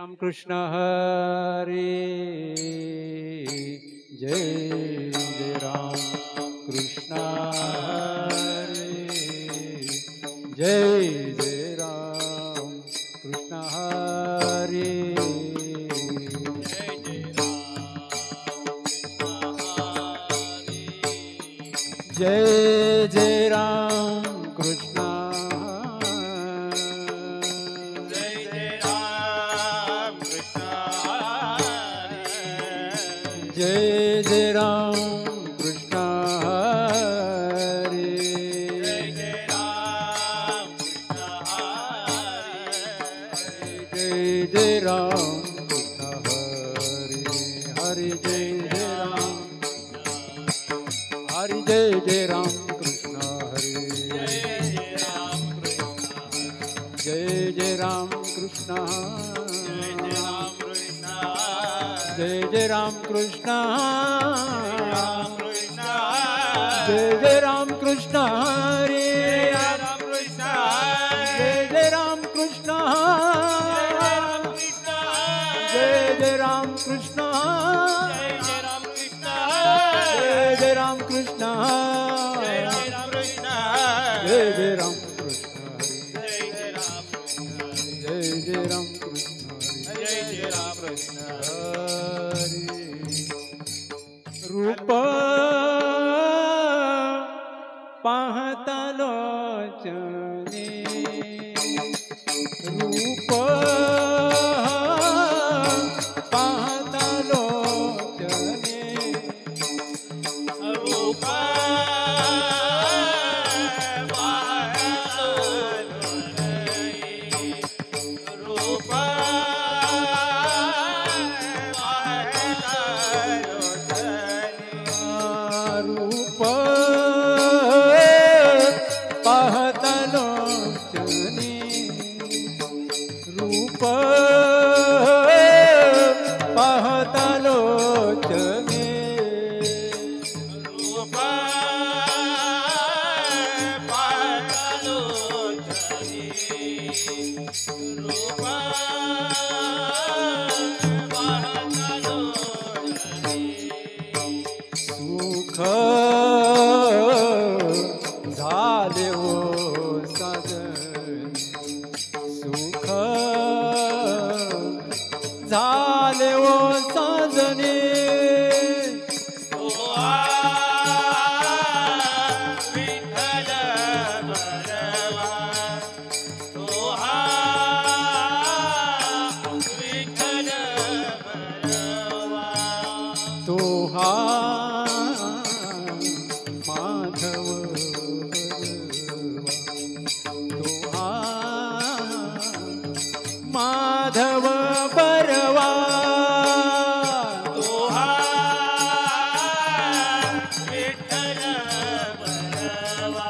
राम कृष्ण हरी जय जय राम कृष्ण हरी जय जय राम कृष्ण हरी जय जय राम कृष्ण जय जय राम कृष्ण हरे जय जय राम कृष्ण हरे हरे जय जय राम हरे जय जय राम कृष्ण हरे जय जय राम कृष्ण जय जय राम कृष्ण जय जय राम कृष्ण हरे जय जय राम कृष्ण जय जय राम कृष्ण जय जय राम कृष्ण जय जय राम कृष्ण जय जय राम कृष्ण जय जय राम कृष्ण रूप पाहता लोचने रूप पाहता लोचने रूप माधव परवा विठ्ठल परवा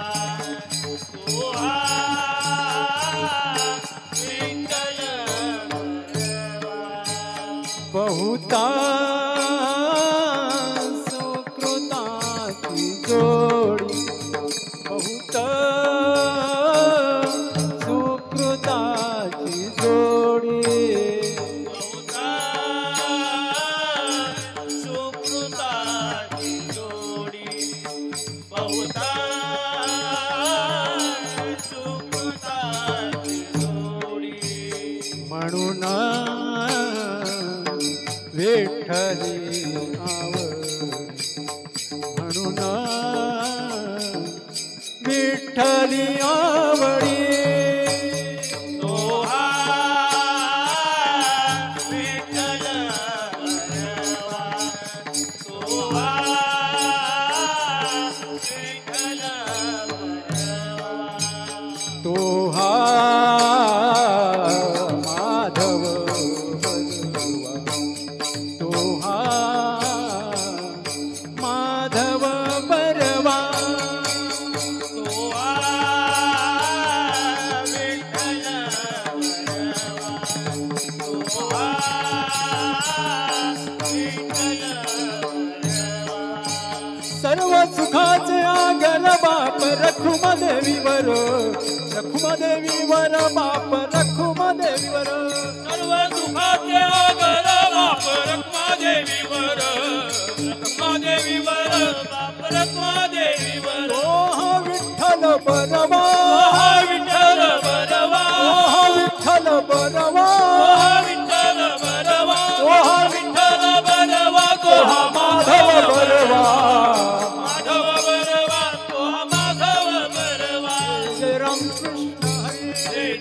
विठ्ठल बहुता सुकृताची जोडी बहुता सुकृताची जोडी सुकृताची जोडी बहुता सुकृताची जोडी म्हणून विठ्ठली म्हणून विठ्ठली आवडी तो हा माधव बलवा तो हा माधव बरवा तो हा विठ्ठल बरवा तो हा विठ्ठल बरवा सर्व सुखाचे आगल बाप रखुमादेवीवर रखुमादेवीवर बाप रखुमादेवीवर सर्व सुखाचे रखमादेवीवर रखमादेवीवर बाप रखमादेवीवर विठ्ठल बरवा विठ्ठल बरवा विठ्ठल बरवा विठ्ठल बरवा विठ्ठल बरवा तो माधव बरवा माधव बरवा तो माधव बरवा जय राम कृष्ण हरी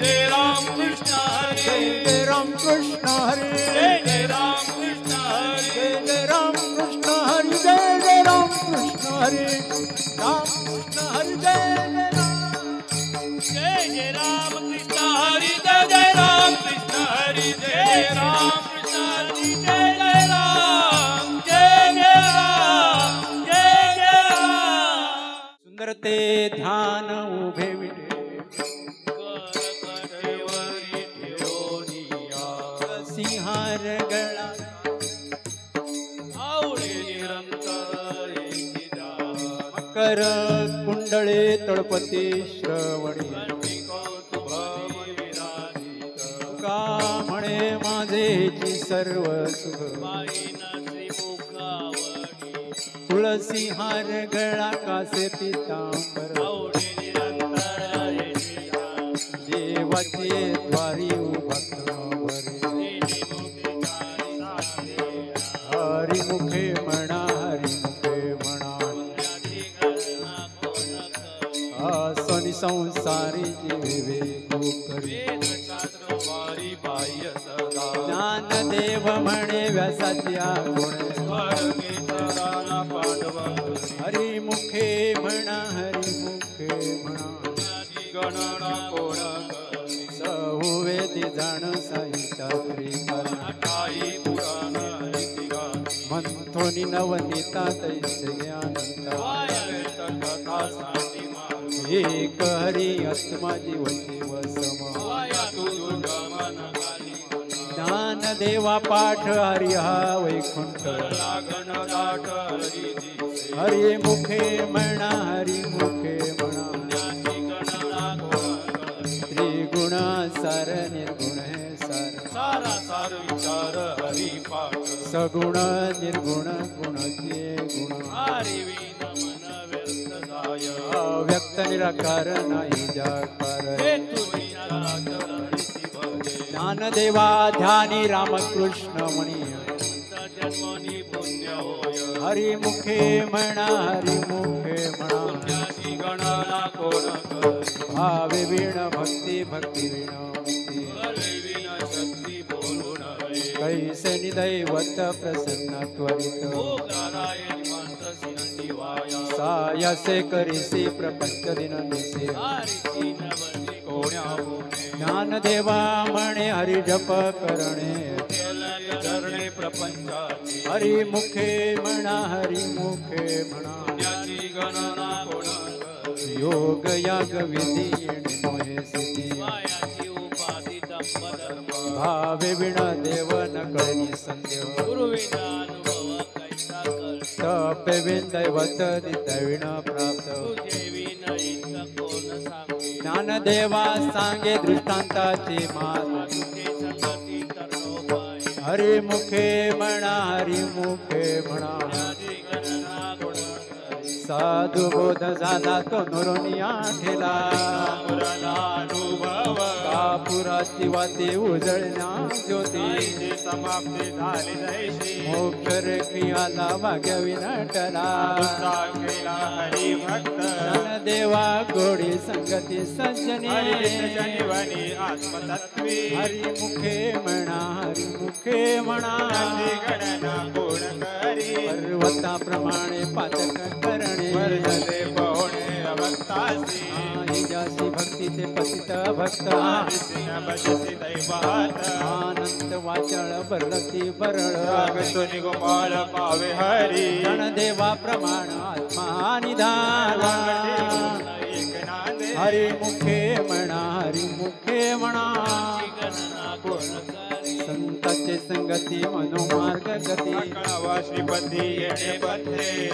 जय राम कृष्ण हरी जय राम कृष्ण हरी जय राम कृष्ण हरी जय राम कृष्ण हरी जय राम कृष्ण हरी राम कृष्ण हरी जय राम कृष्ण हरी जय राम कृष्ण हरी जय राम कृष्ण हरी जय राम जय राम सुंदर ते ध्यान उभे विठे सिंहार गळा मकर कुंडळे तळपती श्रवणी का म्हणे माझेची सर्व सुख तुळसी हार गळा कासे पितांबर देवाचे द्वारी हरिमुखे म्हणा हरिमुखे म्हणा सोनी संसारी जीवे ज्ञानदेव म्हणे व्यासाच्या गुण हरिमुखे म्हणा हरिमुखे म्हणा गणना कोण सहुवेदी जाण साई शास्त्री पुराण मंथोनी नवनीता तैसे ज्ञानंता एक हरी आत्मा जीवची वसम ज्ञान देवा पाठ हरि हा वैकुंठ हरि मुखे म्हणा हरि मुखे म्हणा त्रिगुण सार निर्गुण है सार सारा सार विचार हरि पाठ सगुण निर्गुण गुणचे गुण हरि विन मन व्यस्त जाय व्यक्त निराकार नाही जाकार ज्ञानदेवा ध्यानी रामकृष्ण म्हणी जन्मनी पुण्य होय हरि मुखे म्हणा हरि मुखे म्हणा गणना कोण भावे वीण भक्ती भक्ती वीण मुक्ती विन शक्ती बोलून कैसे निदैवत प्रसन्न त्वरित नारायण मंत्र शिवाय सायसे करिसी प्रपंच दिन दिसे ज्ञानदेवा म्हणे हरि जप करणे धरणे प्रपंचाची हरि मुखे म्हणा हरि मुखे म्हणा गणना कोण योग याग विधी येणे मोहे सिद्धी उपाधी धर्म भावे विण देव न कळणी संदेह गुरुविना अनुभव कैसा कर तप विण दैवत दितविण प्राप्त तुझे विन इत कोण सांगे ज्ञानदेवा सांगे दृष्टांताची मात तुझे संगती तरणो पाय हरि मुखे म्हणा हरि मुखे म्हणा गणना कोण साधू बोध झाला तो नरोनिया ठेला अनुभव कापुराची वाती उजळण्या ज्योती समाप्ती झाली जैशी मोक्ष क्रियाला भाग्य विनटला हरी भक्त देवा गोडी संगती सज्जनी शनिवारी आत्मतत्वी हरि मुखे म्हणा हरि मुखे म्हणा गणना कोण करी पर्वताप्रमाणे पातक करणे वर्षले पवणे अवक्तासी जासी भक्ती ते पतित भक्त बससी दैवात आनंद वाचाळ भरलती बरळ रागसोनी गोपाळ पावे हरी गणदेवा प्रमाण आत्मा निधान हरि मुखे म्हणा हरि मुखे म्हणा संत त्याचे संगती मनोमार्ग गती कळावा श्रीपती येणे पथे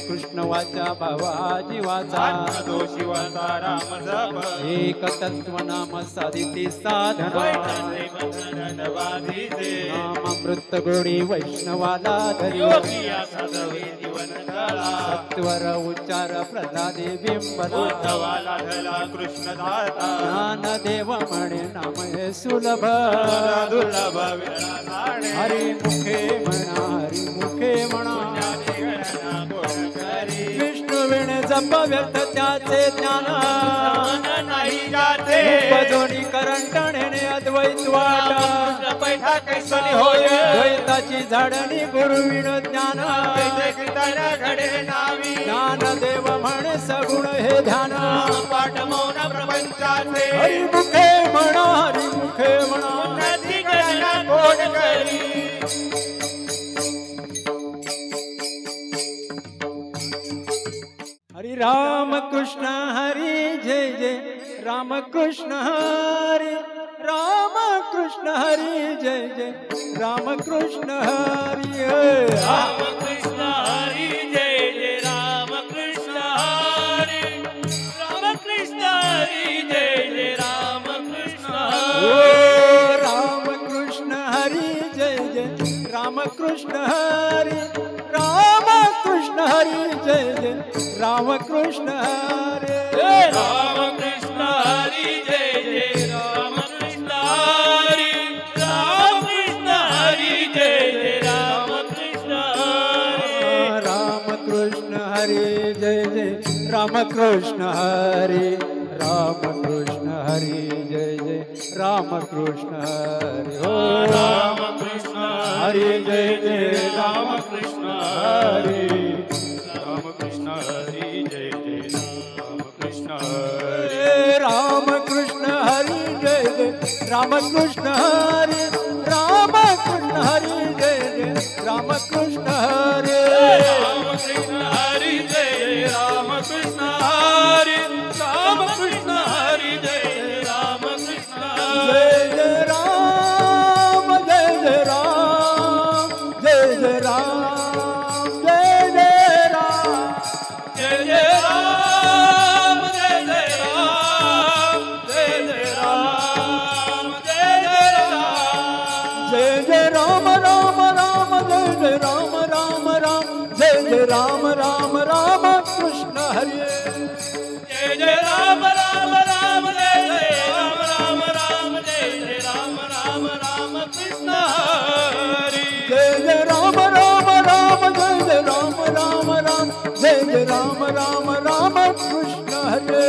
कृष्ण वाचा भावा जीवाचा तो शिवाचा राम जप एक तत्व नाम साधिती साधना नामामृत गोडी वैष्णवाला धरी योगिया साधवे जीवन कळा सत्वर उच्चार प्रसादे बिंबला उद्धवाला धला कृष्ण दाता ज्ञानदेव म्हणे नाम हे सुलभ दुर्लभ विरला साडे हरी मुखे म्हणा हरी मुखे म्हणा विष्णू विण जप व्यर्थ त्याचे ज्ञान नाही जाते उपजोनी करंटणे अद्वैत वाट पैठा कैसनी होय द्वैताची झाडणी गुरुविण ज्ञान घडे नावी ज्ञानदेव म्हणे सगुण हे ध्यान पाठ मौन प्रपंचाचे हरी मुखे म्हणा हरी मुखे म्हणा नदी गणना कोण करी हरी राम कृष्ण हरी जय जय राम कृष्ण हरी राम कृष्ण हरी जय जय राम कृष्ण हरी राम कृष्ण हरी जय जय राम कृष्ण हरी राम कृष्ण हरी जय जय राम कृष्ण ओ राम कृष्ण हरी जय जय राम कृष्ण हरी राम कृष्ण हरी जय जय राम कृष्ण हरी राम कृष्ण हरी जय जय राम कृष्ण हरी राम कृष्ण हरी जय जय राम कृष्ण हरी राम कृष्ण हरी जय जय राम कृष्ण हरी राम कृष्ण हरी जय जय राम कृष्ण हरी हो राम कृष्ण हरी जय जय राम कृष्ण हरी राम कृष्ण हरी जय जय राम कृष्ण हरी राम कृष्ण हरी जय जय राम कृष्ण हरी राम कृष्ण हरी जय जय राम कृष्ण हरी राम कृष्ण हरी जय राम कृष्ण हरी राम कृष्ण हरी जय राम कृष्ण जय जय राम जय जय राम जय जय राम जय जय राम जय जय राम जय जय राम जय जय राम जय जय राम जय जय राम राम राम जय जय राम राम राम जय जय राम राम राम कृष्ण हरि जय जय राम राम राम जय जय राम राम राम जय जय राम राम राम कृष्ण हरी जय जय राम राम राम जय जय राम राम राम जय जय राम राम राम कृष्ण हरि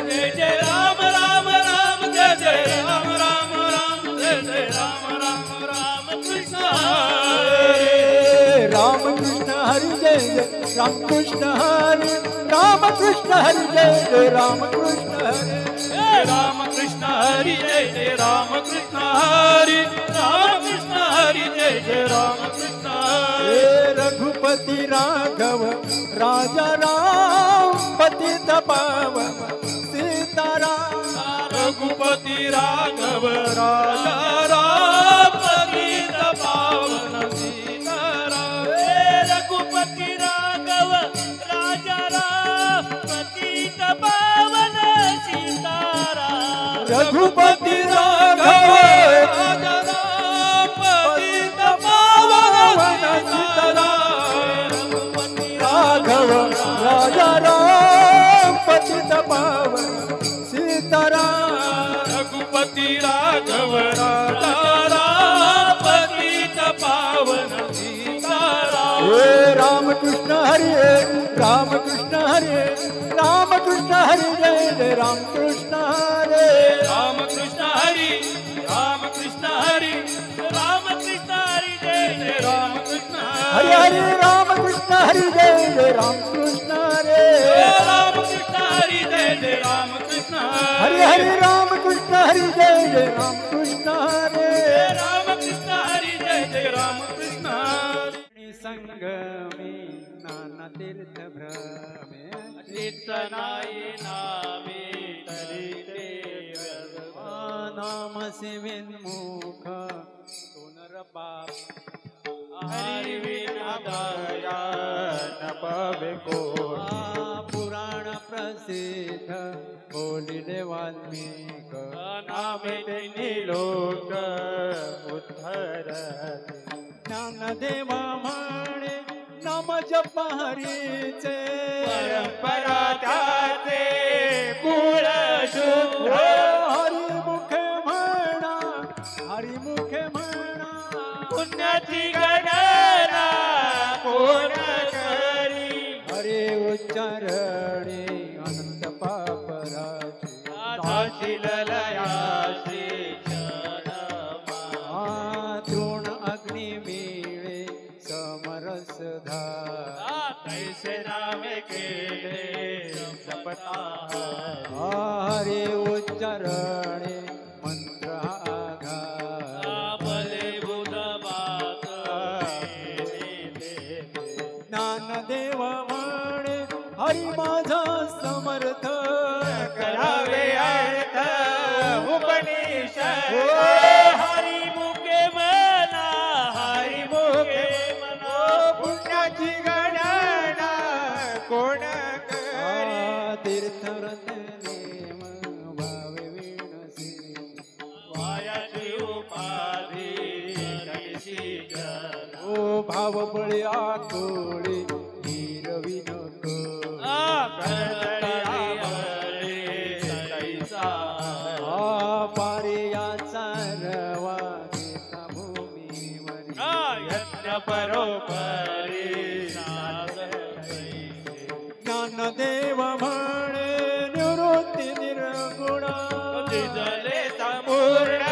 जय जय राम राम राम जय जय राम राम राम जय जय राम राम राम कृष्ण हरी राम कृष्ण हरि जय जय राम कृष्ण हरि राम कृष्ण हरि जय जय राम कृष्ण हरि जय राम कृष्ण हरी जय जय राम कृष्ण हरी राम कृष्ण हरी जय जय राम कृष्ण हरी हे रघुपति राघव राजा राम पतित पावन सीताराम रघुपति राघव राजा राम पतित पावन सीताराम हे रघुपति राघव राजा राम पतित पावन सीताराम रघुपति राघव राजा राम पतित पावन सीताराम रघुपति राघव राजा राम पतित पावन सीताराम रघुपति राघव राजा राम पतित पावन सीताराम हे राम कृष्ण हरि राम कृष्ण हरि राम कृष्ण हरि जय जय राम कृष्ण हरि राम कृष्ण हरि राम कृष्ण हरि राम कृष्ण हरि जय जय राम कृष्ण हरि हरि राम कृष्ण हरि जय जय राम कृष्ण हरि राम कृष्ण हरि जय जय राम कृष्ण हरि हरि राम कृष्ण हरि जय जय राम कृष्ण हरि राम कृष्ण हरि जय जय राम कृष्ण संगमे नाना तीर्थ भ्रमे कीर्तनाय नामे तरिते नाम शिविन्मुख बाप हरि विना दया न पावे कोणी पुराण प्रसिद्ध बोलिले वाल्मिक नामे त्यांनी लोक उद्धरते ज्ञानदेवा म्हणे नाम जप हरीचे परंपरा त्याचे कुळ शुद्ध हरिमुखे म्हणा हरिमुखे म्हणा पुण्याची गणना कोण करी हरे उच्चारणे अनंत पापराचे दाशील लयाशी तृण अग्नि मिळे समरसधा कैसे नामे केले जपता हरे उच्चारणे मंत्र आघात भले बुध बात ज्ञानदेव म्हणे हरी माझा समर्थ करावे अर्थ उपनिषद हरी मुखे मना हरी मुखे मना पुण्याची गणना कोण तीर्थव्रत नेम भावे विणसी वायाची उपाधी कैसी जन ओ भाव बळी आकोळी हिरवी नको पारियाचा रवा घेता भूमीवरी परोपरी ज्ञानदेव म्हणे निवृत्ती निर्गुण जिजले संपूर्ण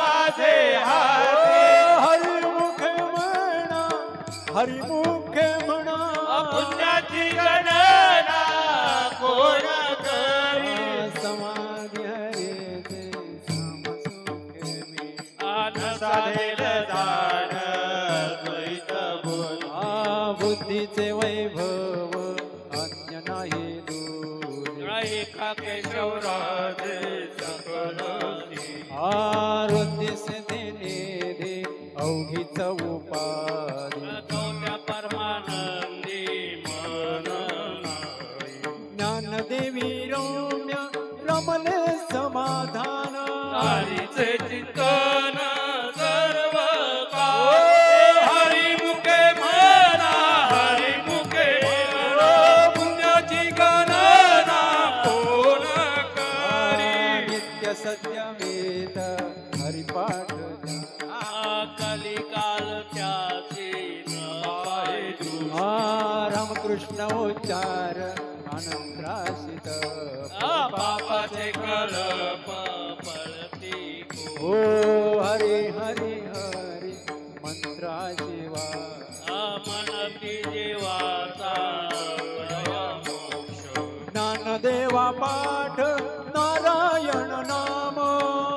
माझे हाते हरिमुखे म्हणा हरिमुखे म्हणा पुण्याची गणना कोण करी समाधी हरेचे समसुखे मी आन साधेल दान द्वैत बोध बुद्धीचे वैभव अन्य नाही दूर एका केशवराज सकल आरोग्यस देणे दे अवघीच उपाधी तोट्या परमानंदी मन ज्ञानदेवी रम्य रमले समाधान हरीचे चिंतन सर्व काळ हरिमुखे म्हणा हरिमुखे म्हणा पुण्याची गणना कोण करी नित्य सत्य वेद हरिपाठ कलिकाल त्याची नाय दुसरी रामकृष्ण उच्चार आनंदराशित पापाचे कलप पळती ओ हरी हरी हरी मंत्रा शिवा मनती जीवाचा मोक्ष ज्ञानदेवा पाठ नारायण नाम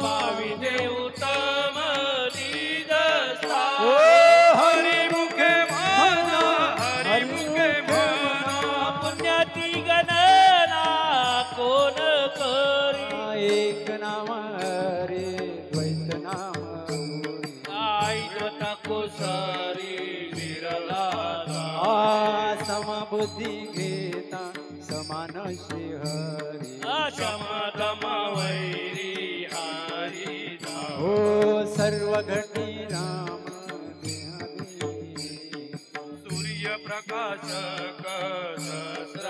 पाविजे उत्तम दीदस्था ओ हरिमुखे म्हणा हरिमुखे म्हणा पुण्याची गणना कोण करी एक नाम हरे द्वैत नाम हरी. आईन टाको सारी विरला समबुद्धी घेता समान श्री हरी शमदम वैरी हरी हो सर्व घटी राम देहादी. सूर्य प्रकाशक सहस्र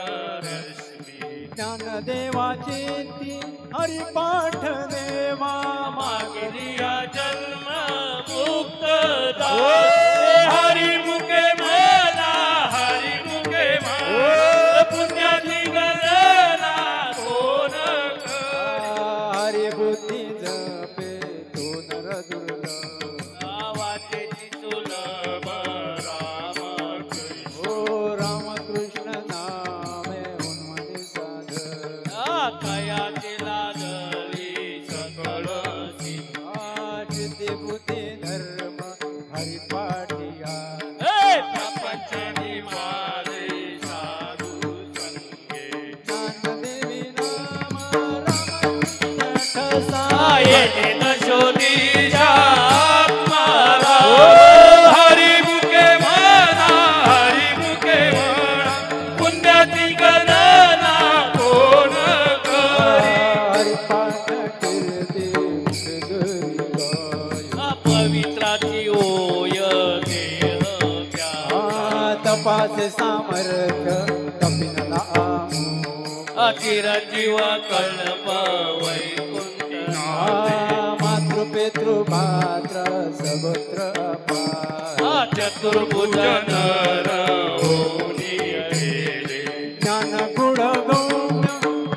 रश्मी ज्ञानदेवाची ती हरिपाठ देवा मागलिया जन्म मुक्त हरिमुखे म्हणा हरिमुखे म्हणा पुण्याची गणना कोण हरि बुद्धी जपे तो नर दुर्लभ वाचेची सुलभ राम कृष्ण ओ रामकृष्ण नामे उन्मनी साध कयाची लागली सकळ चित्ते बुद्धी धर्म हरिपाठिया प्रपंचनी मारे साधू संगे ज्ञानदेवी नाम रामकृष्ण ठसा येते न शोधीच्या आत्मा चिरंजीव कल्प वैकुंठ मातृ भात्र सगोत्र अपार चतुर्भुज नर होनी ज्ञान गुण गौण्य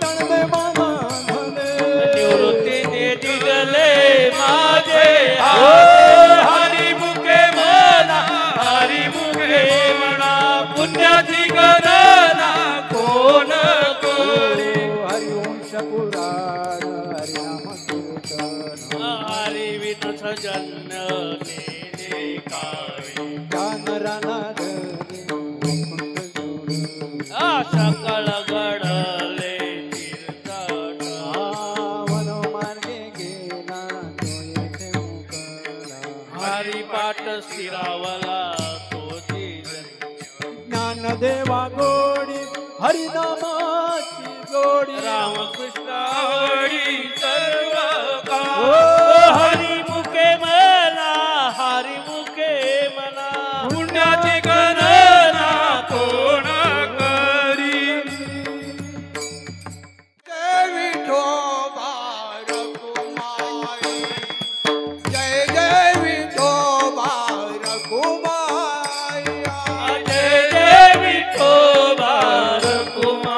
तणवे मामा धने निवृत्ती दिगले माझे हरिमुखे म्हणा हरिमुखे म्हणा पुण्याची गणना कोण करे हरिवंश पुराण हरिनाम कीर्तन हरिवित जन्य नेने कावे ज्ञान रानाधनी वैकुंठ जोड सकळ घडले तीर्थाट मनोमार्गे गेला तो येथे मुकला हरिपाठ स्थिरावला तोची ज्ञानदेवा गोडी हरिनामाची जोडी रामकृष्ण हरी सर्व हरिमुखे मला हरिमुखे मला पुण्याची गणना कोण करी जय विठोबा रघुमाई जय जय विठोबा रघुमाई जय जय विठोबा रघुमाई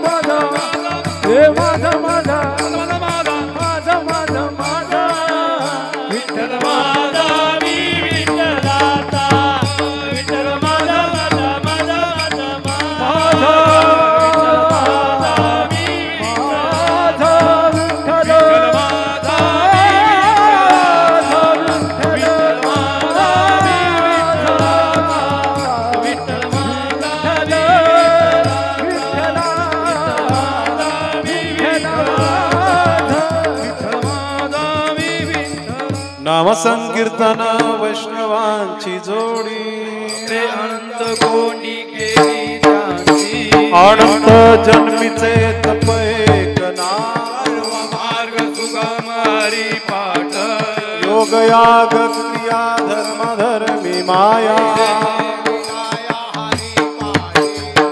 माझा हे माझा माझा माझा माझा माझा विठ्ठल माझा मी विठ्ठलाचा विठ्ठल माझा माझा माझा माझा माझा मी माझा विठ्ठल माझा विठ्ठल माझा विठ्ठल नाम संकीर्तन वैष्णवांची जोडी रे अनंत कोटी केली त्यांची अनंत जन्मीचे तप एक नाम मार्ग सुगम हरी पाठ योग याग क्रिया धर्म धर्मी माया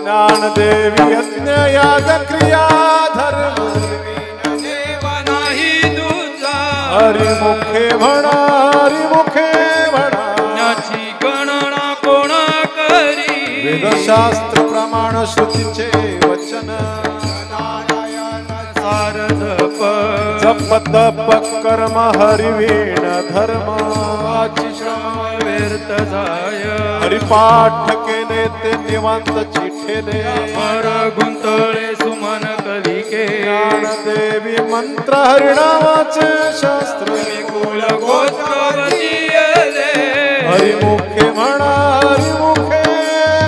ज्ञान देवी यज्ञ याग क्रिया धर्म देव नाही तुझा हरिमुखे म्हणा हरिमुखे म्हणा ज्ञाची गणना कोण करी वेदशास्त्र प्रमाण श्रुतीचे वचन सार जप जप तप कर्म हरिवीण धर्म श्रम व्यर्थ जाय हरिपाठ केले ते निवांत चिठेले मर गुंतळे सुमन कलिके देवी मंत्र हरिनामाचे शास्त्र कुल गोत्रवती येले हरिमुखे म्हणा हरिमुखे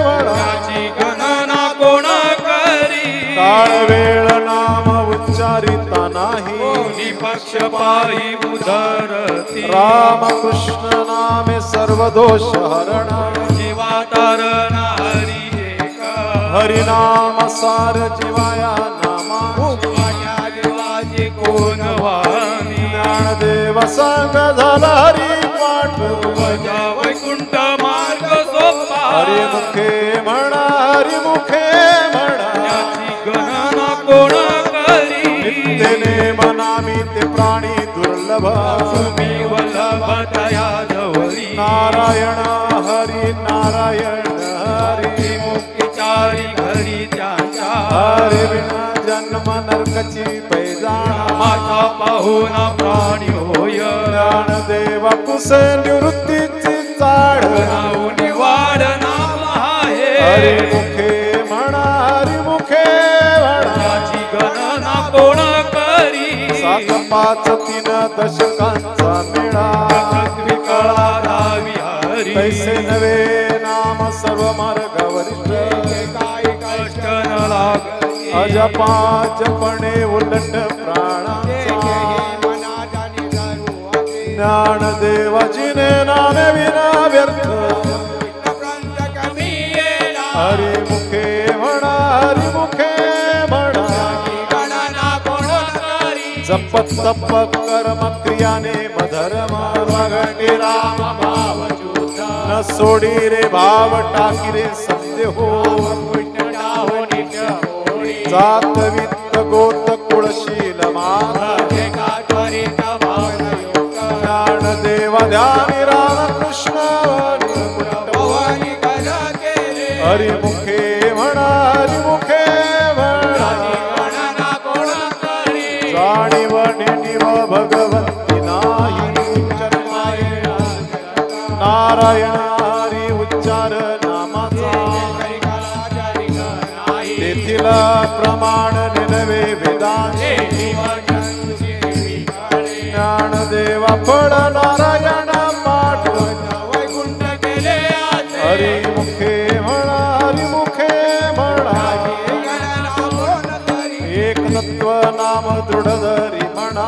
म्हणा ज्ञाची गणना कोण करी काळ वेळ नाम उच्चारिता नाही निपक्ष पायी उधरती राम कृष्ण नामे सर्व दोष हरण जीवा तारणा हरी एका हरिनाम सार जीवाया नामा देवाचे कोण वाणी ज्ञानदेव सांग झाला हरी पाठ वजा वैकुंठ मार्ग सोपा हरिमुखे म्हणा हरिमुखे म्हणा ज्ञाची गणना कोण करी नित्यने मनामी ते प्राणी दुर्लभ तुम्ही वल्लभ तया जवळी नारायण हरी नारायण हरी मुक्तीचारी घरी त्यांच्या हरी विना जन्म नरकची पैजाणा माझा पाहुण प्राणी होय ज्ञानदेव कुसे निवृत्तीची चाड नाव निवाड नाम आहे हरिमुखे म्हणा हरिमुखे म्हणा ज्याची गणना कोण करी 7 5 3 दशकांचा मेळा पृथ्वी कळा रावी हरी पैसे नवे नाम सर्व मार्ग वरिष्ठ काही कष्ट न लाग अजपाजपणे उलट प्राणांचा ज्ञानदेवाजीने नामे विना व्यर्थ हरिमुखे म्हणा हरिमुखे म्हणा जप तप कर्म क्रियाने मधर्म वगटे राम भाव न सोडी रे भाव टाकी रे सत्य हो जात वित्त गोत कुळशील मान ज्ञान देवा ध्यानी राम कृष्ण हरिमुखे म्हणा हरिमुखे म्हणा जाणीव निव भगवंती नाही नारायण हरी उच्चार नामाचा तेथील प्रमाण निलवे वेदांचे ज्ञानदेवा फळ नारायण पाठ वैकुंठ केले हरिमुखे म्हणा हरिमुखे म्हणा एक तत्व नाम दृढ धरी म्हणा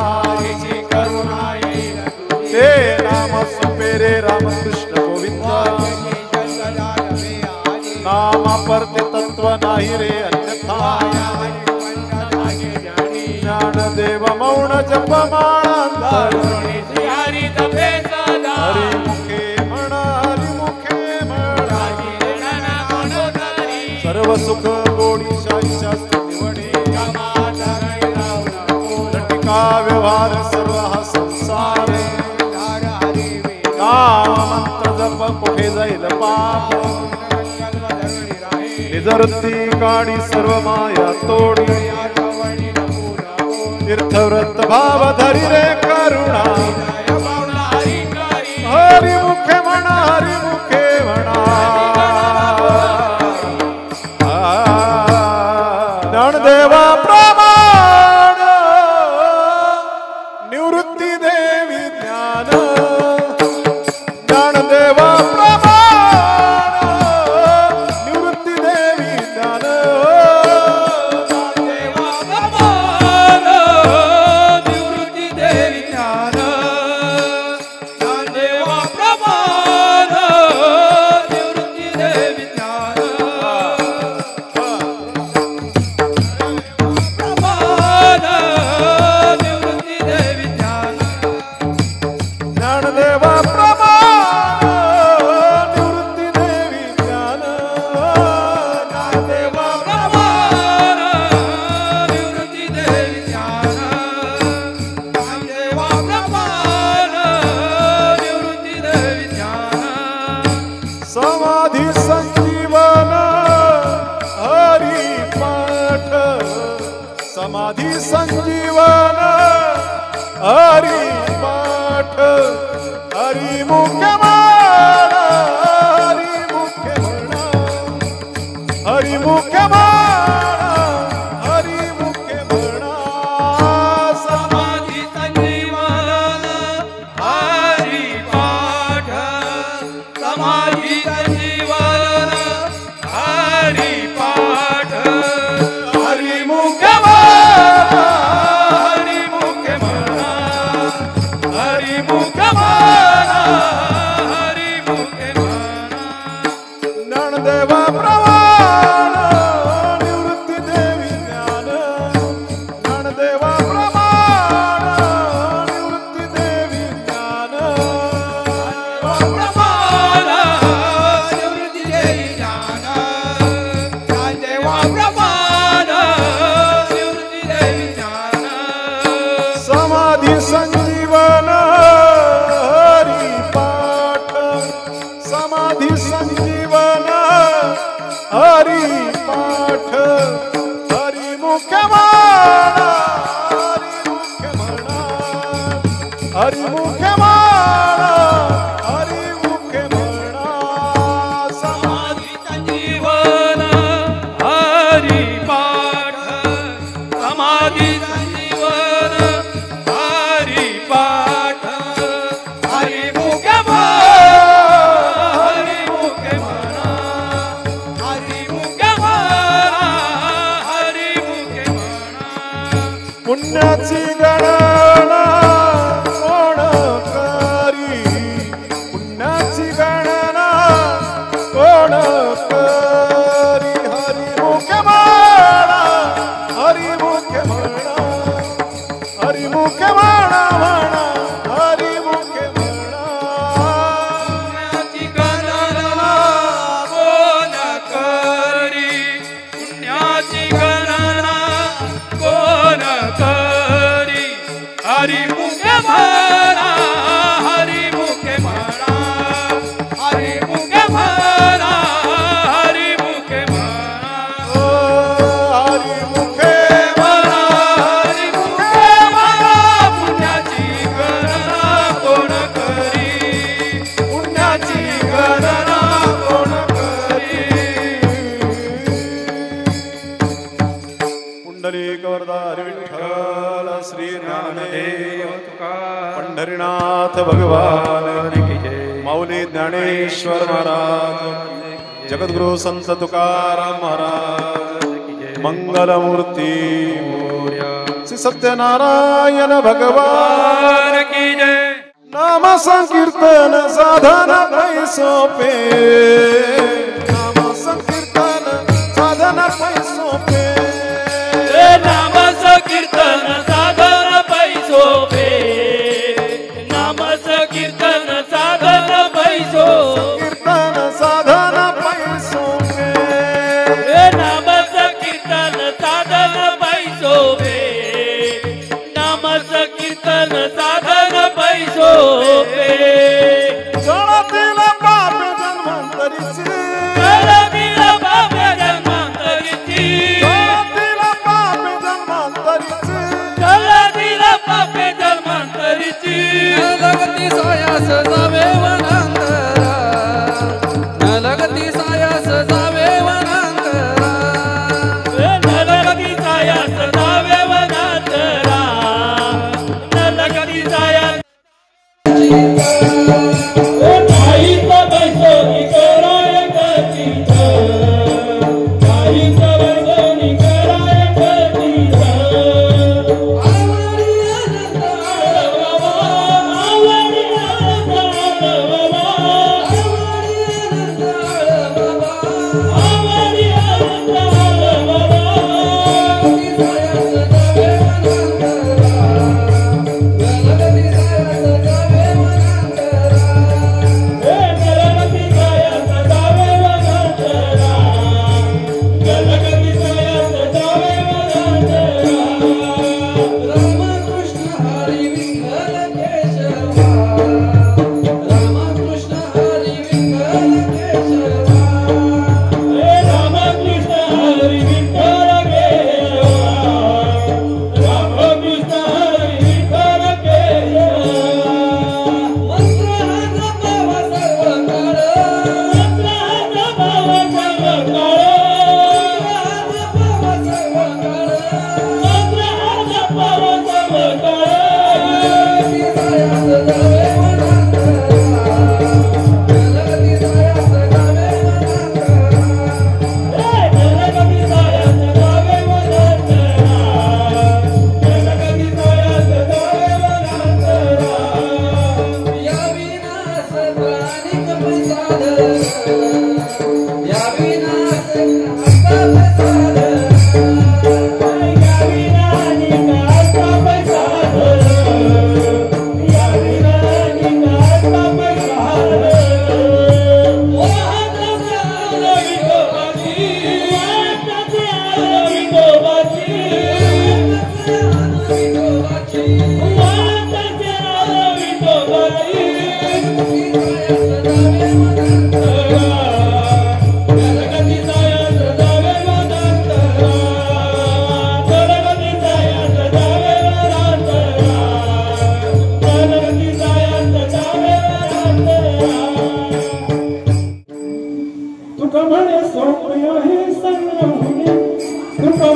ते नाम सुपेरे रामकृष्ण गोविंद नामा परते तत्व नाही रे अन्यथा ज्ञानदेव मौन जप माळांतर हरिमुखे म्हणा हरिमुखे म्हणा सर्व सुख गोडी शाही शास्त्र निवडे लटिका व्यवहार सर्व हा संसार नाम मंत्र जप कुठे जाईल पाप निजवृत्ती काढी सर्व माया तोडी तीर्थव्रत भाव धरी रे करुणा हरी मुखे म्हणा हरी मुखे म्हणा ज्ञानदेवा प्रमाण निवृत्ती देवी ज्ञान ज्ञानदेवा प्रमाण निवृत्ती देवी ज्ञान समाधी संजीवन हरि पाठ समाधी संजीवन हरि पाठ हरि मुख्य म्हणा हरि मुख्य म्हणा हरि मुख्य म्हणा हरि मुख्य म्हणा समाधी संजीवन हरि पाठ समाधी संजीवन हरि पाठ हरि मुख्य म्हणा हरि मुख्य म्हणा हरि मुख्य म्हणा हरि मुख्य म्हणा ज्ञानदेवा प्रमाण निवृत्ती देवी ज्ञान ज्ञानदेवा प्रमाण निवृत्ती देवी ज्ञान प्रमाण निवृत्ती देवी ज्ञान ज्ञानदेवा प्रमाण निवृत्ती देवी ज्ञान समाधी संजीवन हरि पाठ समाधी संजीवन हरि पाठ हरि मुख्य म्हणा हरि मुख्य म्हणा हरि मुख्य म्हणा हरि मुख्य म्हणा समाधी संजीवन हरि पाठ समाधी संजीवन हरि पाठ हरि मुख्य म्हणा हरि मुख्य म्हणा हरि मुख्य म्हणा हरि मुख्य म्हणा पुण्याची गणना कोण करी पुण्याची गणना कोण करी हरी मुख्य म्हणा हरी मुख्य म्हणा हरी मुख्य म्हणा म्हणा हरी मुख्य म्हणा पुण्याची गणना कोण करी पुण्याची गणना कोण करी हरि मुख्य म्हणा हरि मुख्य म्हणा हरि मुख्य म्हणा हरि मुख्य म्हणा ओ हरी मुखे म्हणा हरि मुख्य म्हणा पुण्याची गणना कोण करी पुण्याची गणना कोण करी पुंडलिक वरदार विठ्ठल श्री ज्ञानदेव पंढरीनाथ भगवान माऊली ज्ञानेश्वर महाराज जगद्गुरु संत तुकाराम महाराज मंगलमूर्ती श्री सत्यनारायण भगवान की जय नाम संकीर्तन साधन पैसोपे नाम संकीर्तन साधन पैसोपे नाम कीर्तन साधन पैसो पे नाम कीर्तन साधन पैसो कीर्तन साधन पैसोपे नाम कीर्तन साधन पैसो पे नाम कीर्तन साधन पैसो पे जळतील पाप जन्मांतरीचे जळतील पाप जन्म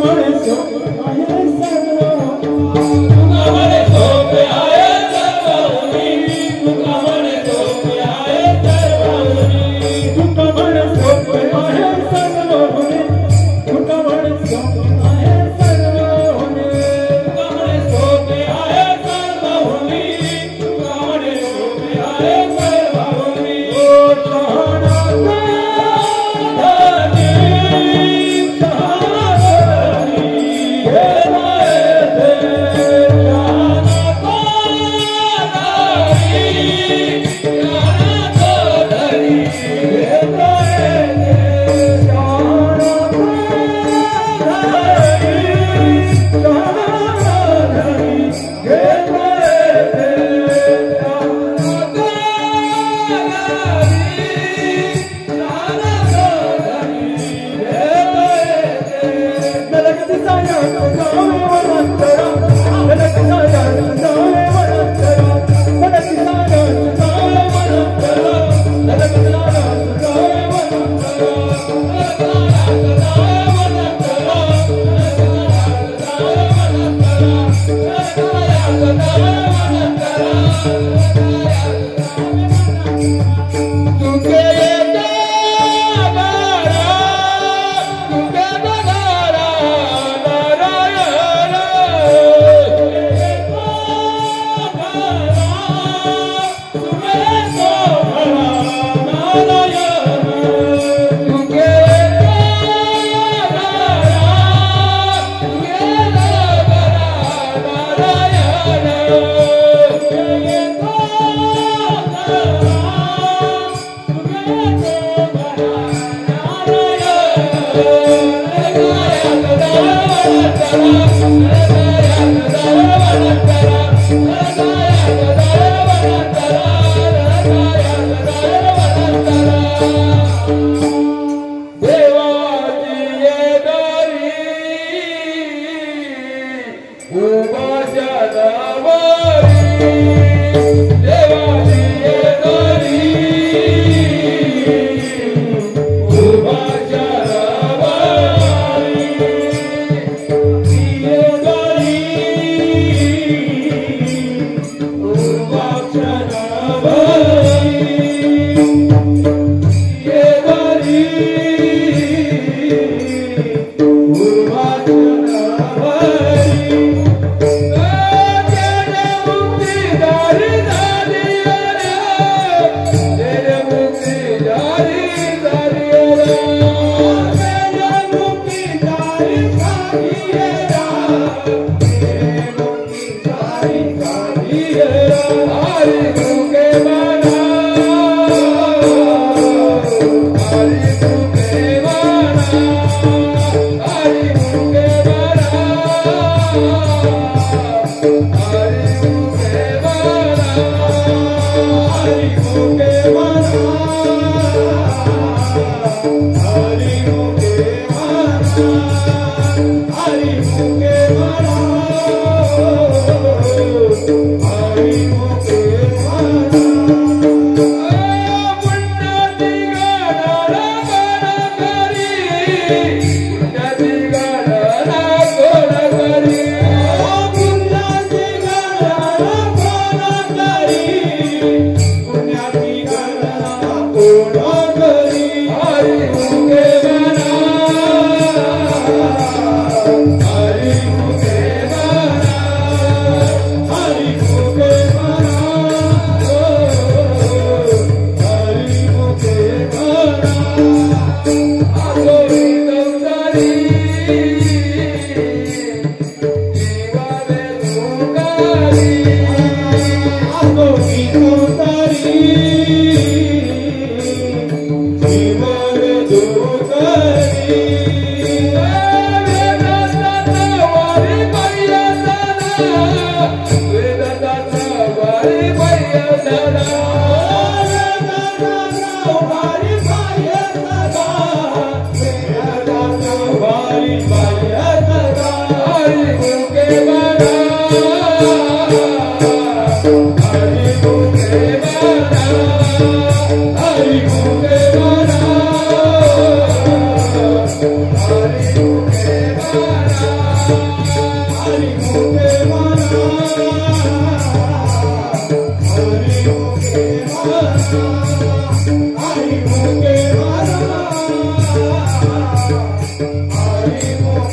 Hare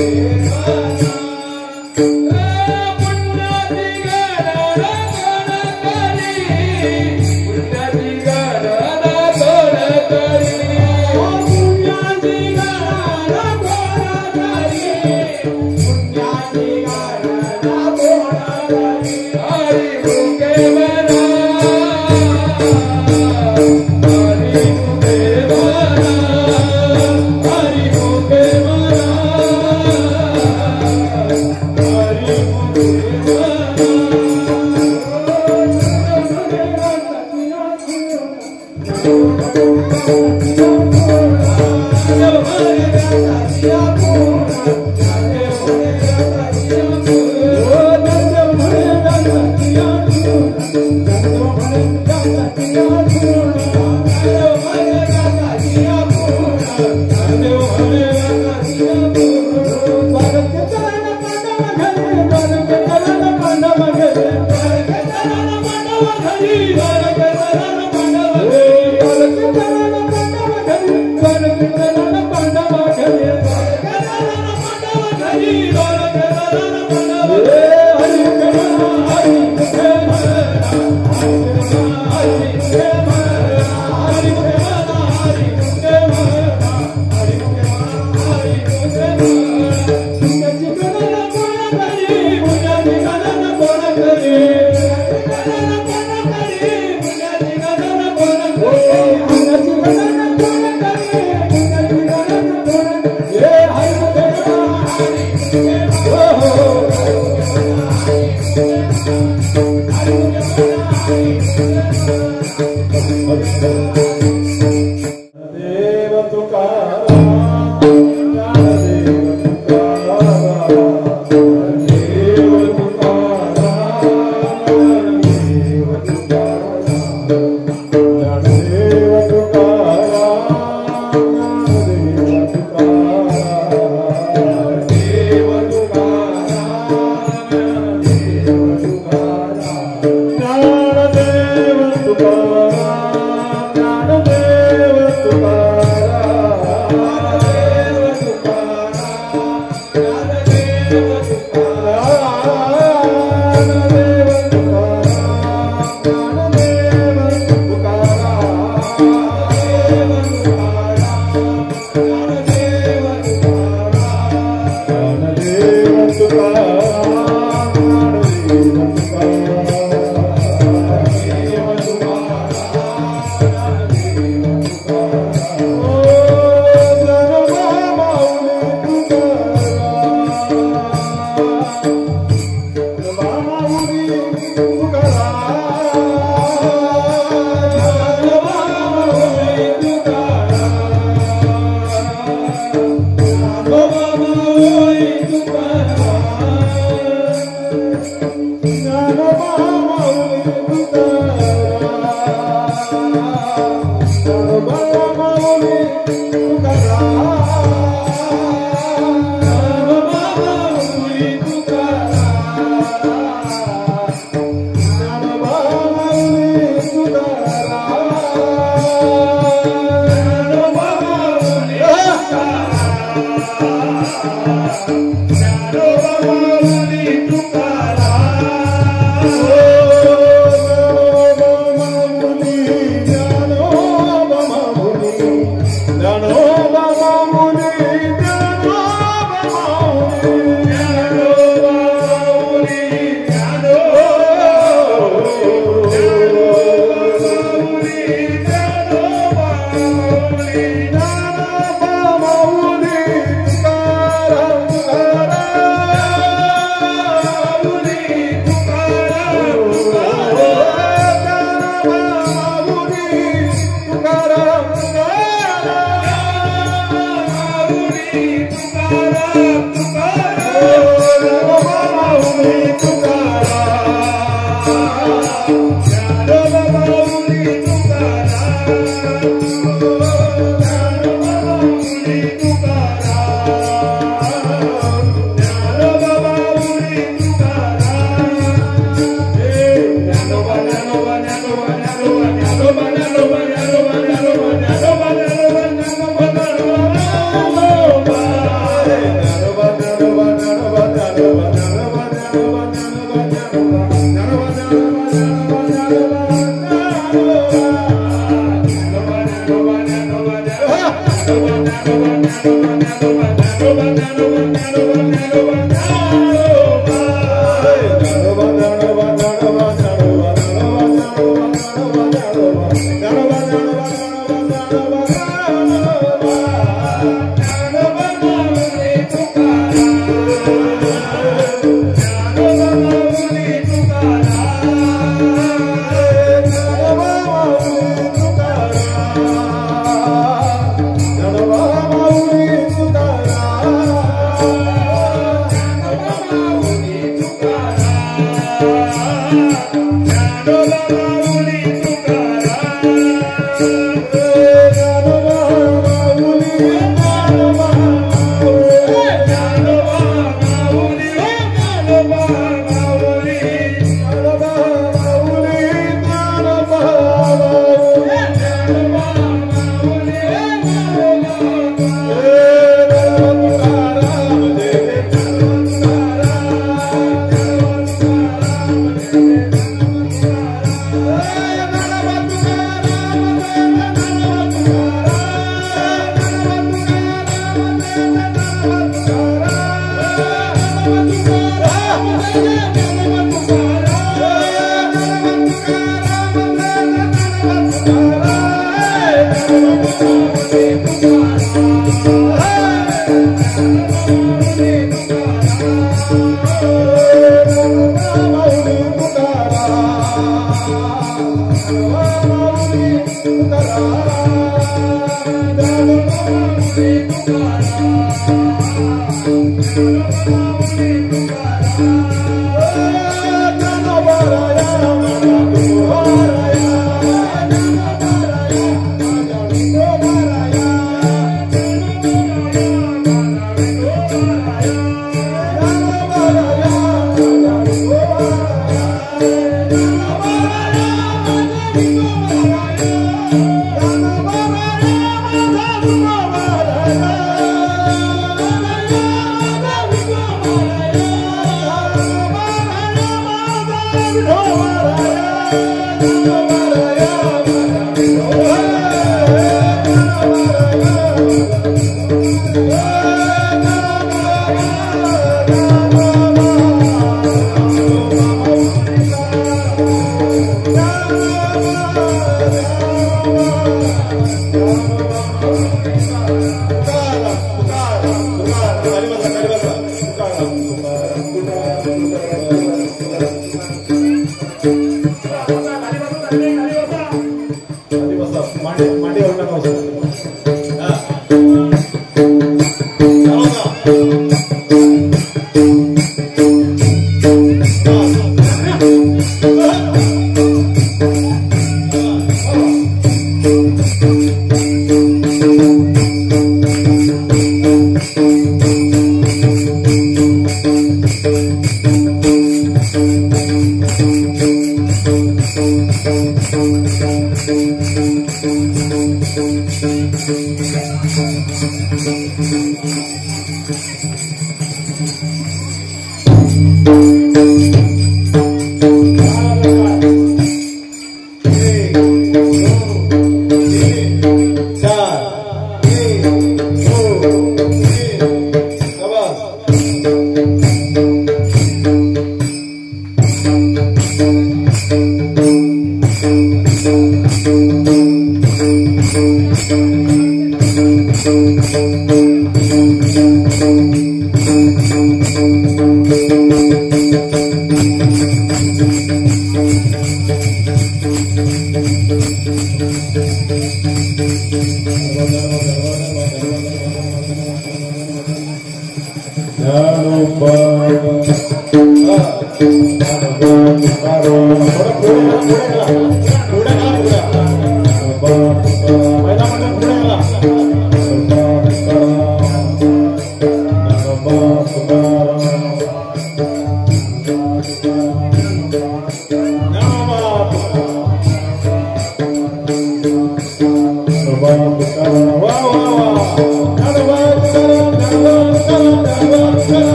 Baba,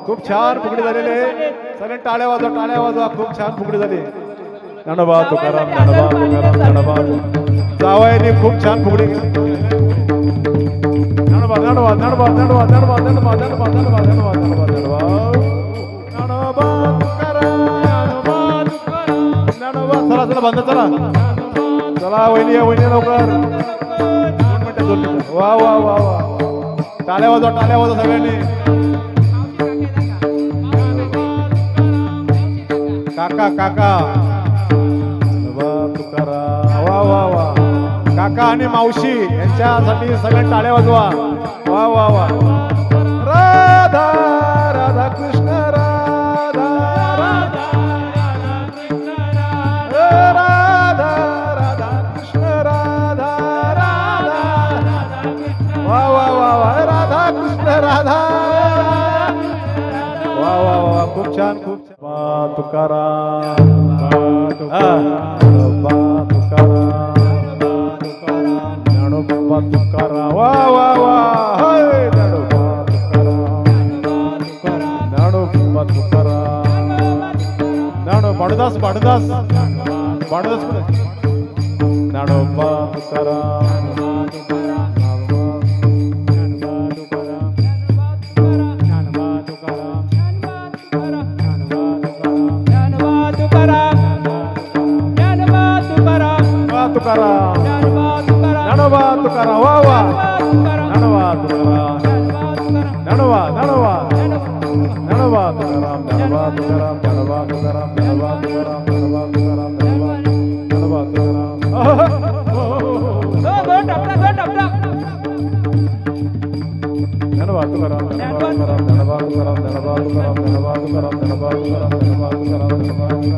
खूप छान फुगडी झालेली आहे. सगळे टाळ्या वाजवा, टाळ्या वाजवा. खूप छान फुगडी झाली. ज्ञानोबा तुकाराम, ज्ञानोबा तुकाराम, ज्ञानोबा. जावयाने खूप छान फुगडी केली. ज्ञानोबा, ज्ञानोबा, ज्ञानोबा, ज्ञानोबा, ज्ञानोबा, ज्ञानोबा, ज्ञानोबा, ज्ञानोबा, ज्ञानोबा, ज्ञानोबा, ज्ञानोबा. ज्ञानोबा तुकाराम, ज्ञानोबा तुकाराम, ज्ञानोबा. चला चला बंद चला. चला वहिनी, वहिनी लवकर. 2 मिनिटं, 2 मिनिटं. वा वा वा वा. टाळ्या वाजवा, टाळ्या वाजवा सगळ्यांनी. काका काका आणि मावशी यांच्यासाठी सगळे टाळ्या वाजवा. वा वा वा. राधा राधा कृष्ण राधा राधा राधा राधा कृष्ण राधा राधा. वा वा वा वा. राधा कृष्ण राधा. वा वा वा. खूप छान खूप छान. तुकाराम तुकाराम ज्ञानोबा तुकाराम. वा वा वा. ज्ञानोबा तुकाराम. ज्ञानो भानुदास भानुदास भानुदास ज्ञानोबा तुकाराम. तुकाराम ज्ञानोबा तुकाराम. वा वा. ज्ञानोबा तुकाराम. ज्ञानोबा ज्ञानोबा ज्ञानोबा तुकाराम. ज्ञानोबा तुकाराम. ज्ञानोबा तुकाराम. ज्ञानोबा तुकाराम. ज्ञानोबा तुकाराम. ज्ञानोबा तुकाराम. ज्ञानोबा तुकाराम. ज्ञानोबा तुकाराम. ज्ञानोबा तुकाराम. ज्ञानोबा तुकाराम. ज्ञानोबा तुकाराम. ज्ञानोबा तुकाराम.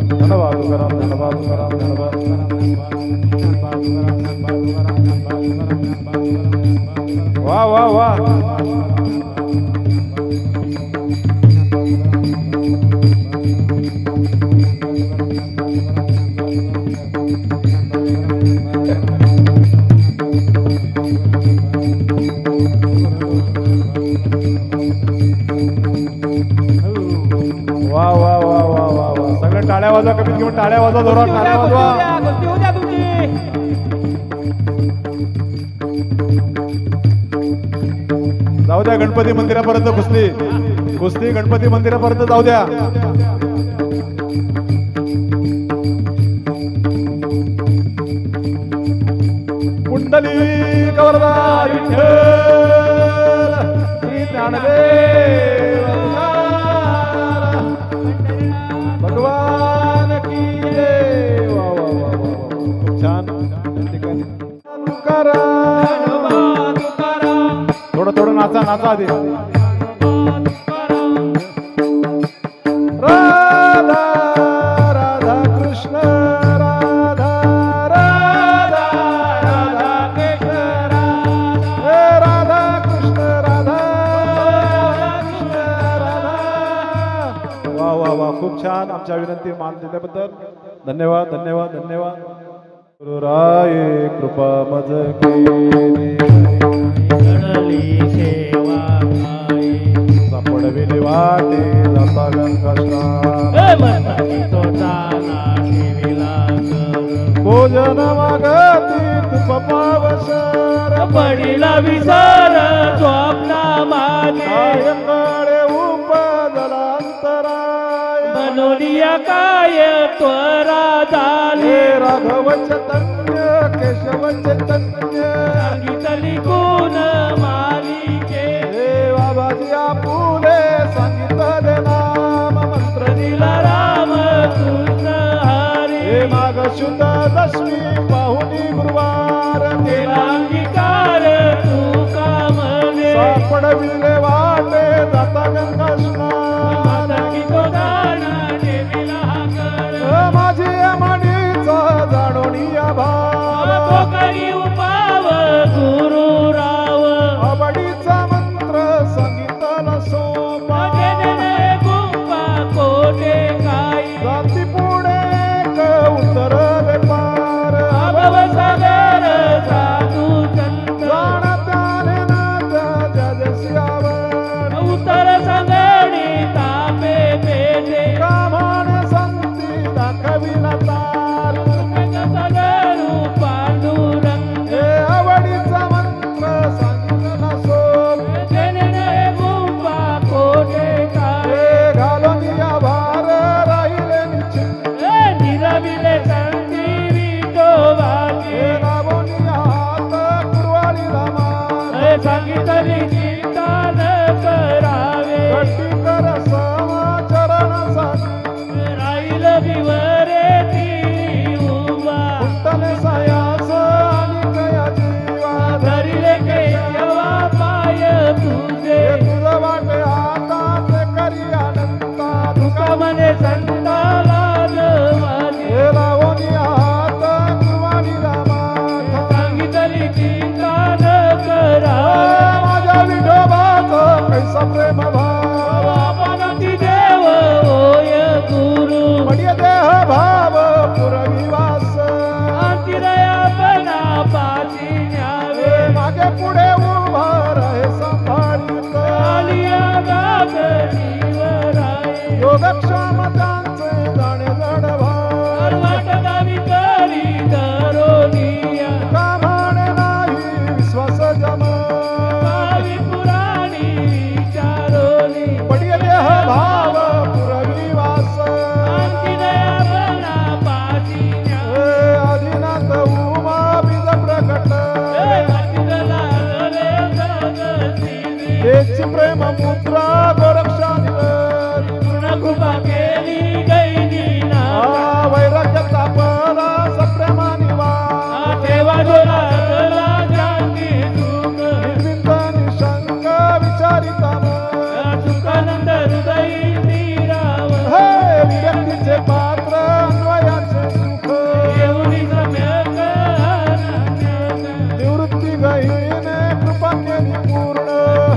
ज्ञानोबा तुकाराम. ज्ञानोबा तुकाराम. ज्ञानोबा तुकाराम. ज्ञानोबा वा वा वा. वा वा वा वा वा वा. सगळे टाळ्या वाजवा. कमीत कमी टाळ्या वाजवा. जोरात टाळ्या वाजवा. जाऊ द्या गणपती मंदिरापर्यंत. कुस्ती कुस्ती गणपती मंदिरापर्यंत जाऊ द्या. कुंडली कवरदा विठ्ठल श्री ज्ञानदेव भगवान की जय. वा वा वा वा. खूप छान. थोडं थोडं नाचा नाचा आधी. राधा राधा कृष्ण राधा राधा राधा कृष्ण राधा कृष्ण राधा कृष्ण राधा. वा वा वा. खूप छान. आमच्या विनंती मान दिल्याबद्दल धन्यवाद धन्यवाद धन्यवाद. गुरुराये कृपा मज केली. सापडविले वाटे जाता गंगाश्रा. भोजन मागती तुप पावसर. पडिला विसर स्वप्ना मागे. सायंकाळे उपजला अंतराय. मनोनिया काय त्वरा झाले. राघव चैतन्य केशव चैतन्य. सांगितली गुण मालिके. बाबाजी आपुले सांगितले नाम मंत्र. दिला राम कृष्ण हरी. माघ शुद्ध दशमी पाहुणी गुरुवार. केला अंगीकार तू कामने. सापडविले वाटे जाता गंगा स्नान. तो दाना देवीला कर. माझी म्हणीचा जाणोनिया भाव. करी उपाव गुरु राव. आवडीचा मंत्र सांगितला सोमा. गुंपा कोटे काही. जाती पुढे उतरले पार. अभव सागर साधू संत. जाणत्याने नाथ जय जय श्यावण. उतर संग मुद्रा गोरक्षाधिकारी पूर्ण कृपा केली गैनी ना वैराग्याचा परा सप्रेमानी वा देवा डोला डोला जानकी सुख निर्विंत निशंक विचारिता सुखानंद हृदयी श्रीराम हे व्यक्तीचे पात्र अन्वयाचे सुख येऊनी सम्यक निवृत्ती गहीने कृपा केली पूर्ण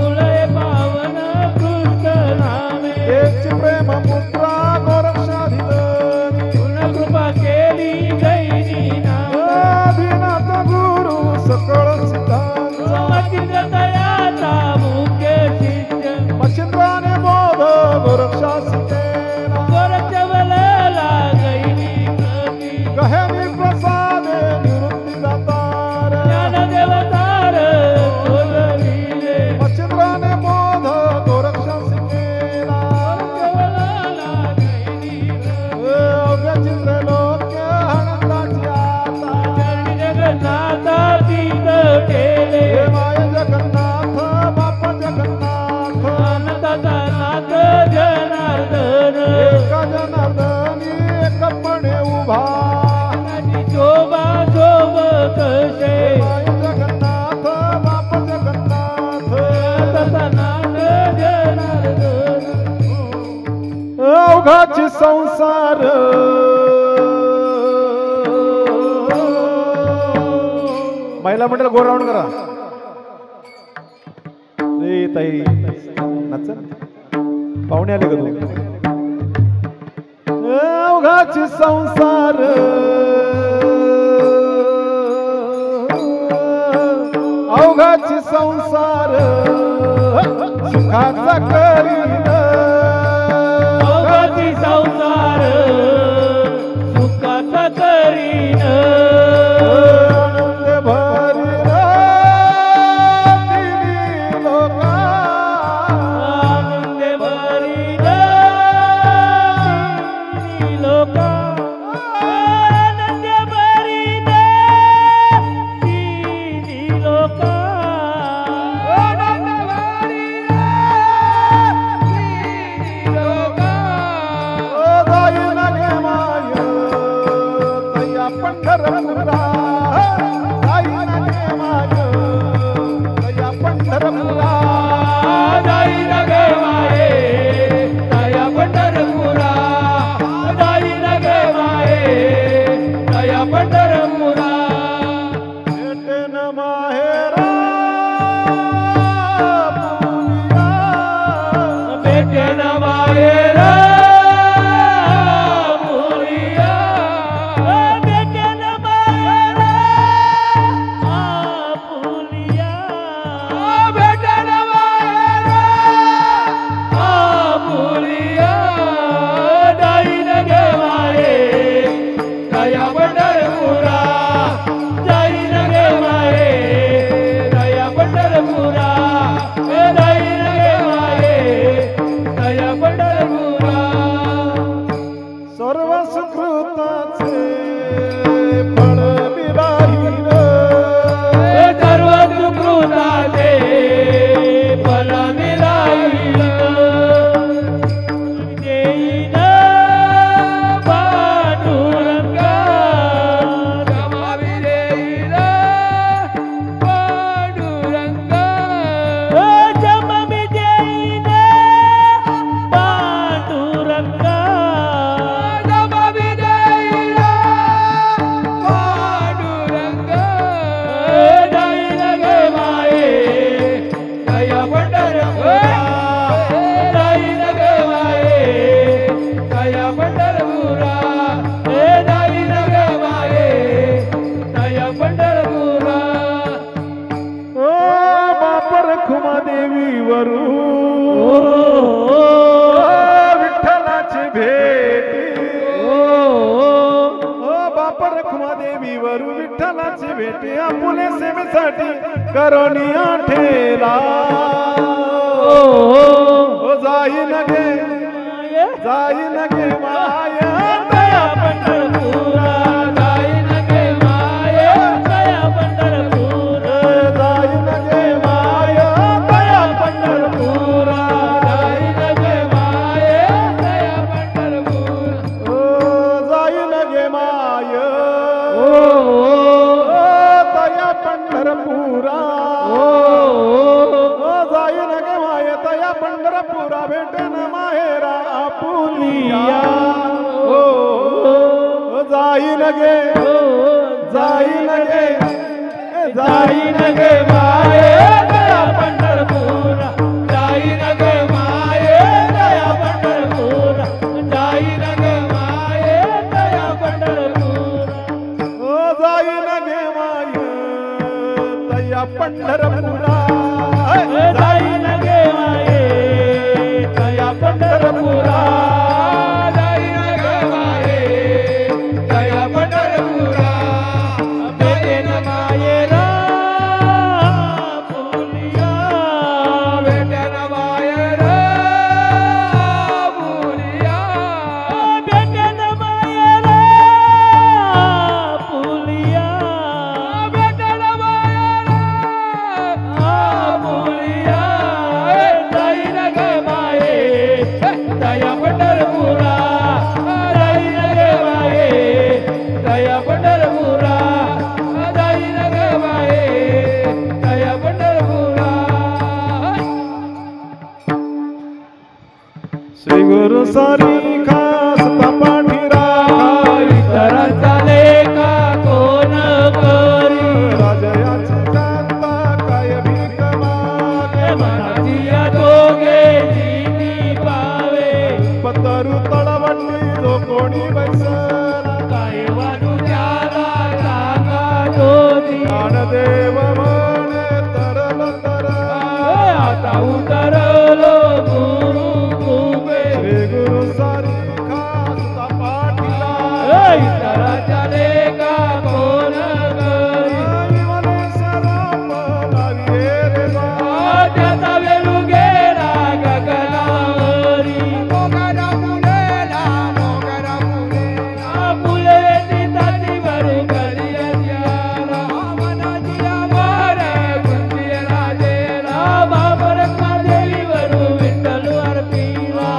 तुलय पावन कृष्ण नामे तेच प्रेम मुद्रा गोरक्षाधिकारी पूर्ण कृपा केली गैनी ना अधीनाथ गुरु सकळ सिद्धांचा मचिंद्र दयाचा मुख्य शिष्य मच्छिंद्राने बोध गोरक्षा सिद्धेना गोरक्षवलला गैनी कवी गहेनी प्रसादे निवृत्ती दातार ज्ञानदेवतार शोधविले मच्छिंद्राने बोध गोरक्षा सिद्धेना गोरक्षवलला गैनी कवी अवघ्या चित्रे लोक्य आनंदाची आता चरणी जगन्नाथ तीर्थ केले हे माय जगन्नाथ बाप जगन्नाथ अनंताचा नाथ जनार्दन एका जनार्दनी एकपणे उभा नाची शोभा शोभ कसे माय जगन्नाथ बाप जगन्नाथ तसा नाथ जनार्दन अवघाची संसार महिला मंडळ गोर राऊंड करा रे ताई नाच पाहुणे आले का तू अवघाची संसार अवघाची संसार सुखाचा करीन अवघाची संसार सुखाचा करीन आनंद भरीन तिन्ही लोका आनंद भरीन लोका आनंद भरीन तिन्ही लोका आनंद भरीन तिन्ही लोका जाईन गे माय तया पंढरपुरा जाईन गे माय तया पंढरपुरा जाईन गे माये तया पंढरपुरा जाईन गे माये तया पंढरपुरा भेटेन माहेरा पुनिया भेटेन मायेरा मुरिया भेटेन मायेरा आपुलिया भेटेन मायेरा आपुलिया जाईन गे माये तया पंढरपुरा जाईन गे माये तया पंढरपुरा जाईन गे माये तया पंढरपुरा सर्व सुकृताचे फळ विराहीन सर्व सुकृताचे फल मिळाईल देईन पांडुरंगा जमावी देईल पांडुरंगा जममी देईन पांडुरंगा जमावी देईल पांडुरंगा जाईन गे माये तया पंढरपुरा जाईन गे माये तया पंढरपुरा जाईन गे माये तया पंढरपुरा ओ बापर खुमा देवी वरू विठ्ठलाची भेटी ओ बापर खुमा देवी वरू विठ्ठलाची भेटी आपुले सेवेसाठी करोनिया ठेला ओ जाईन गे माया तया पंढरपुरा जाईन गे माये तया पंढरपुरा जाईन गे माया तया पंढरपुरा तया पंढरपुरा जाईन गे माय तया पंढरपुरा भेटन माहेरा आपुलिया जाईन गे माये दया पंढरपुरा जाईन गे माये दया पंढरपुरा जाईन गे माये दया पंढरपुरा जाईन गे माय तया पंढरपुरा जाईन गे माये दया पंढरपुरा जाईन गे माये दया पंढरपुरा भेटेन मायेरा पुलिया भेटेन मायेरा पुलिया भेटेन मायेरा पुलिया भेटेन मायेरा पुलिया जाईन गे माये दया पंढरपुरा जाईन गे माये दया पंढरपुरा जाईन गे माये दया पंढरपुरा श्री गुरु सारी खास तपाठीरा इतरांचा लेखा कोण करी राजयाची कांता काय भीक मागे मनाची या दोघे जीनी पावे पतरू तळवटी जो कोणी बैसला काय वाटू त्याला टाका दोधी ज्ञानदेव म्हणे तरल तर आता उतरलो गुरु उभे श्री गुरु सारी खास तपाठीरा इतरांच्या लेखा कोण करी म्हणे सराप लाविये रे जा. त्याचा वेलू गेला गगनावरी मोगरा फुलेला फुलेची ताती भरू करी अंजारा मनाची आभार गुंजी राजेला बाबर देवी भरू विठ्ठल अर्पीला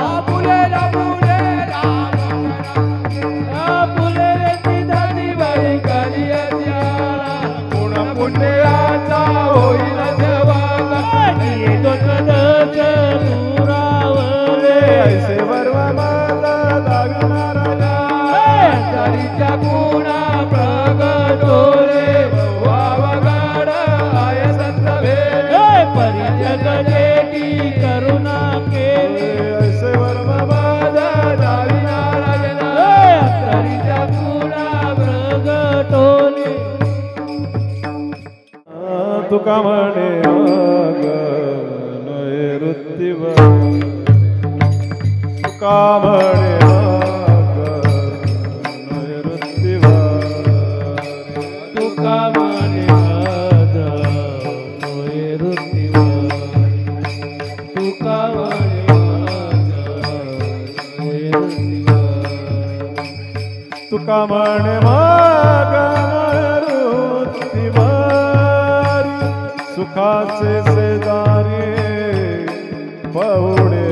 फुलेची ताती भरू करी अंजारा गुण पुण्याचा होईल जवागा येतो कदच दुरावले ऐसे वर्व माझा दावी महाराजा अंतरीच्या गुणा प्रगटोले वावगाड आय सत्तवे परिजग की करुणा केली ऐसे वर्व माझा दावी नारायण अंतरीच्या गुणा प्रगटोले तुका म्हणे नैऋत्तीव तुका म्हणे नैऋत्तीव तुका म्हणे तुका तुका म्हणे मग नैऋत्तीवारी सुखाचे शेजारी पहुडे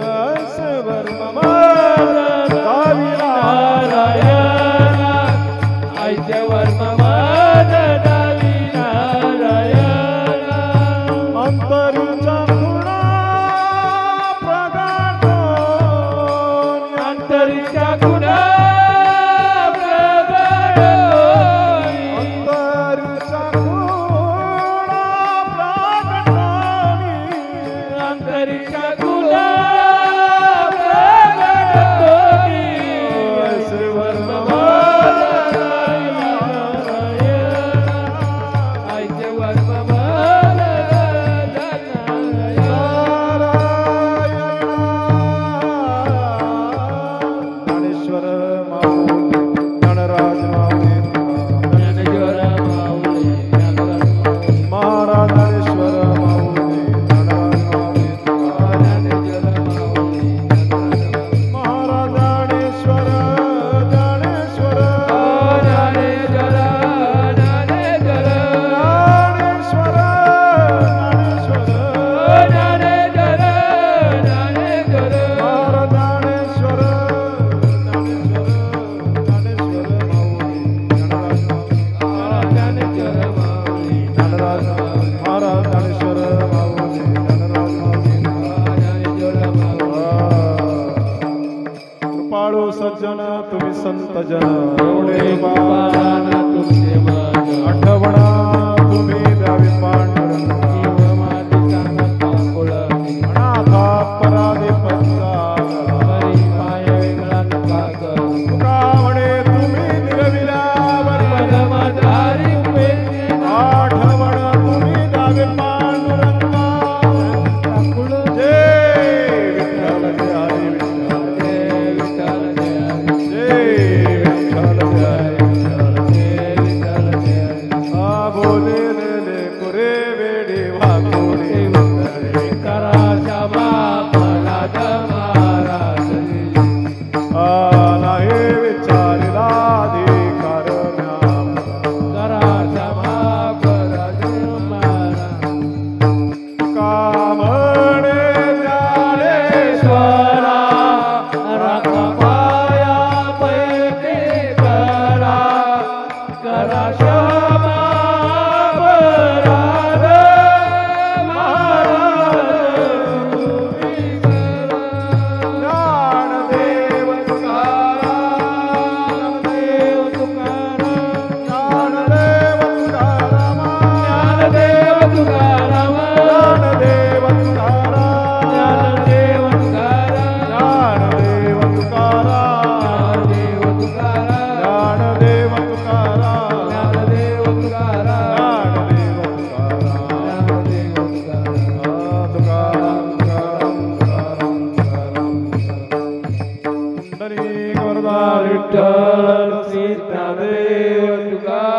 ऐसे वर्व माझा दावी नारायणा आयच्या वर्म दावी नारायणा अंतरीच्या खुणा प्रगटोन अंतरीच्या गुणा अंतरीच्या खुणा प्रगटोनी अंतरीच्या गुणा ऐसे वर्व नारायण तुकाराम